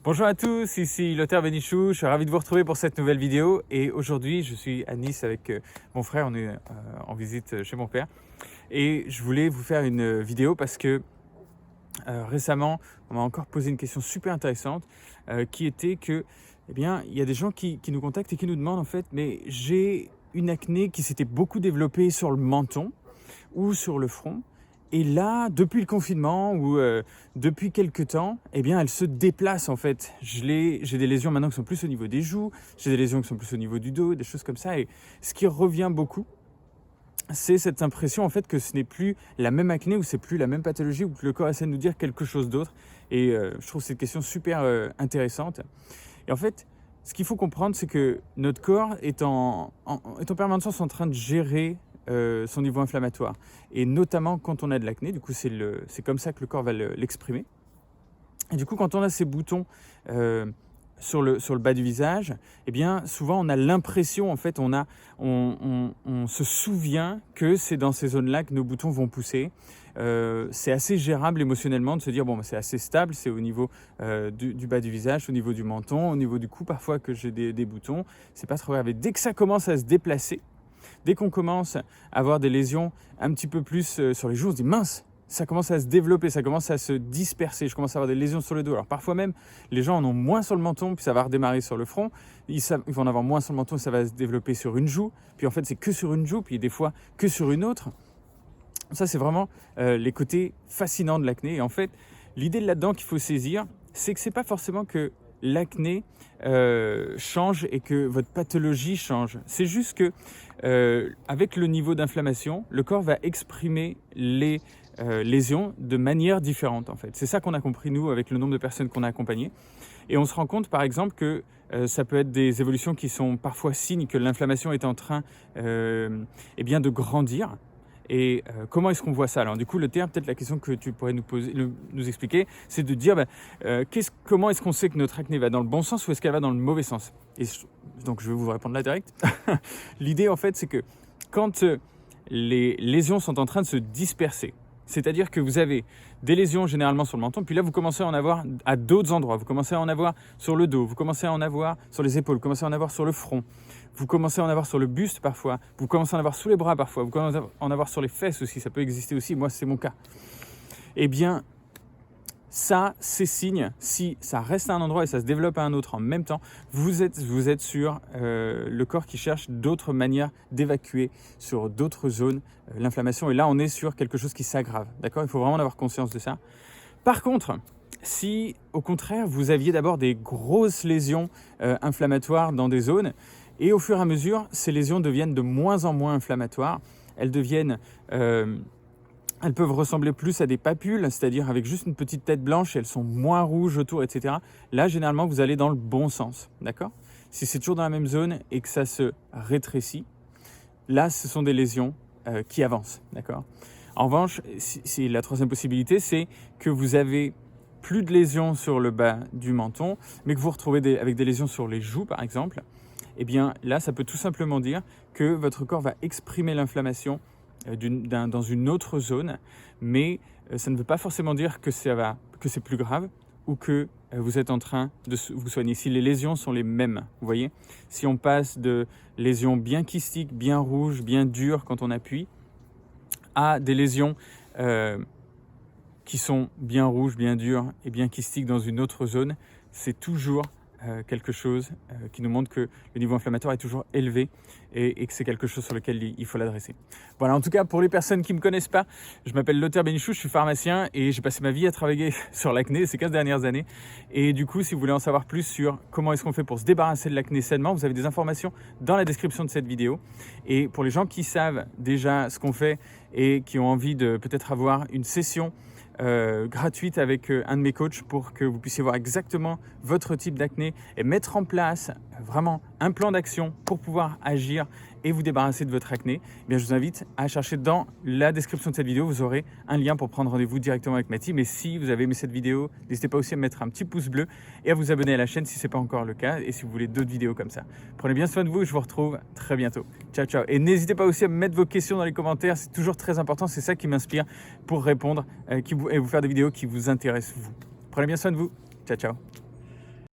Bonjour à tous, ici Lothar Bénichou, je suis ravi de vous retrouver pour cette nouvelle vidéo et aujourd'hui je suis à Nice avec mon frère, on est en visite chez mon père et je voulais vous faire une vidéo parce que récemment on m'a encore posé une question super intéressante qui était que eh bien, il y a des gens qui nous contactent et qui nous demandent en fait mais j'ai une acné qui s'était beaucoup développée sur le menton ou sur le front. Et là, depuis le confinement ou depuis quelques temps, eh bien, elle se déplace en fait. J'ai des lésions maintenant qui sont plus au niveau des joues, j'ai des lésions qui sont plus au niveau du dos, des choses comme ça. Et ce qui revient beaucoup, c'est cette impression en fait que ce n'est plus la même acné ou c'est plus la même pathologie ou que le corps essaie de nous dire quelque chose d'autre. Et je trouve cette question super intéressante. Et en fait, ce qu'il faut comprendre, c'est que notre corps est en permanence en train de gérer son niveau inflammatoire. Et notamment quand on a de l'acné, du coup c'est comme ça que le corps va l'exprimer. Et du coup quand on a ces boutons sur le bas du visage, eh bien souvent on a l'impression, en fait on se souvient que c'est dans ces zones-là que nos boutons vont pousser. C'est assez gérable émotionnellement de se dire bon c'est assez stable, c'est au niveau du bas du visage, au niveau du menton, au niveau du cou parfois que j'ai des boutons, c'est pas trop grave. Et dès que ça commence à se déplacer, dès qu'on commence à avoir des lésions un petit peu plus sur les joues, on se dit mince, ça commence à se développer, ça commence à se disperser, je commence à avoir des lésions sur le dos. Alors parfois même, les gens en ont moins sur le menton, puis ça va redémarrer sur le front. Ils vont en avoir moins sur le menton, ça va se développer sur une joue. Puis en fait, c'est que sur une joue, puis des fois que sur une autre. Ça, c'est vraiment les côtés fascinants de l'acné. Et en fait, l'idée là-dedans qu'il faut saisir, c'est que c'est pas forcément que l'acné change et que votre pathologie change. C'est juste que avec le niveau d'inflammation, le corps va exprimer les lésions de manière différente en fait. C'est ça qu'on a compris nous avec le nombre de personnes qu'on a accompagnées. Et on se rend compte par exemple que ça peut être des évolutions qui sont parfois signes que l'inflammation est en train eh bien de grandir. Et comment est-ce qu'on voit ça? Alors du coup, le terme, peut-être la question que tu pourrais nous expliquer, c'est de dire comment est-ce qu'on sait que notre acné va dans le bon sens ou est-ce qu'elle va dans le mauvais sens? Et donc je vais vous répondre là direct. L'idée en fait, c'est que quand les lésions sont en train de se disperser, c'est-à-dire que vous avez des lésions généralement sur le menton, puis là vous commencez à en avoir à d'autres endroits. Vous commencez à en avoir sur le dos, vous commencez à en avoir sur les épaules, vous commencez à en avoir sur le front, vous commencez à en avoir sur le buste parfois, vous commencez à en avoir sous les bras parfois, vous commencez à en avoir sur les fesses aussi, ça peut exister aussi, moi c'est mon cas. Eh bien, ça, c'est signe, si ça reste à un endroit et ça se développe à un autre en même temps, vous êtes sur le corps qui cherche d'autres manières d'évacuer sur d'autres zones l'inflammation. Et là, on est sur quelque chose qui s'aggrave. D'accord ? Il faut vraiment avoir conscience de ça. Par contre, si au contraire, vous aviez d'abord des grosses lésions inflammatoires dans des zones, et au fur et à mesure, ces lésions deviennent de moins en moins inflammatoires, elles peuvent ressembler plus à des papules, c'est-à-dire avec juste une petite tête blanche, et elles sont moins rouges autour, etc. Là, généralement, vous allez dans le bon sens, d'accord ? Si c'est toujours dans la même zone et que ça se rétrécit, là, ce sont des lésions qui avancent, d'accord ? En revanche, la troisième possibilité, c'est que vous avez plus de lésions sur le bas du menton, mais que vous retrouvez avec des lésions sur les joues, par exemple. Eh bien, là, ça peut tout simplement dire que votre corps va exprimer l'inflammation dans une autre zone, mais ça ne veut pas forcément dire que c'est plus grave ou que vous êtes en train de vous soigner. Si les lésions sont les mêmes, vous voyez, si on passe de lésions bien kystiques, bien rouges, bien dures quand on appuie, à des lésions qui sont bien rouges, bien dures et bien kystiques dans une autre zone, c'est toujours quelque chose qui nous montre que le niveau inflammatoire est toujours élevé et que c'est quelque chose sur lequel il faut l'adresser. Voilà, en tout cas, pour les personnes qui ne me connaissent pas, je m'appelle Lothar Bénichou, je suis pharmacien et j'ai passé ma vie à travailler sur l'acné ces 15 dernières années. Et du coup, si vous voulez en savoir plus sur comment est-ce qu'on fait pour se débarrasser de l'acné sainement, vous avez des informations dans la description de cette vidéo. Et pour les gens qui savent déjà ce qu'on fait et qui ont envie de peut-être avoir une session gratuite avec un de mes coachs pour que vous puissiez voir exactement votre type d'acné et mettre en place vraiment un plan d'action pour pouvoir agir et vous débarrasser de votre acné, eh bien, je vous invite à chercher dans la description de cette vidéo, vous aurez un lien pour prendre rendez-vous directement avec ma team. Et si vous avez aimé cette vidéo, n'hésitez pas aussi à mettre un petit pouce bleu et à vous abonner à la chaîne si ce n'est pas encore le cas et si vous voulez d'autres vidéos comme ça. Prenez bien soin de vous et je vous retrouve très bientôt. Ciao, ciao. Et n'hésitez pas aussi à mettre vos questions dans les commentaires, c'est toujours très important, c'est ça qui m'inspire pour répondre et vous faire des vidéos qui vous intéressent vous. Prenez bien soin de vous. Ciao, ciao.